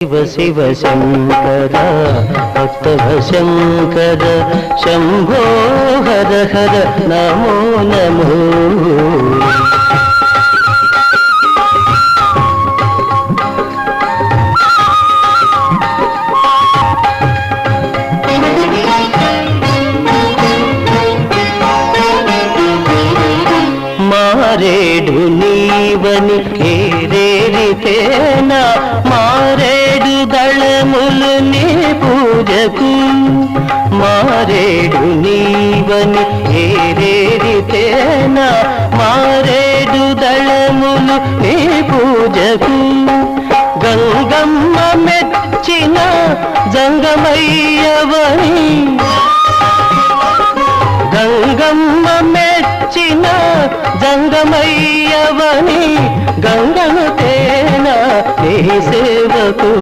శివ శివ శంకర భక్తవ శంకర శంభో హర హర నమో నమో. మారేడు నీవని ఏరేరితేనా మారేడు దళములు నీ పూజకు. మారేడు నీవని ఏరేరితేనా మారేడు దళములు నీ పూజకు. గంగమ్మ మెచ్చిన జంగమయ్యవని గంగమ్మ మెచ్చిన జంగమయ్యవని గంగను తేనా నీ సేవకు.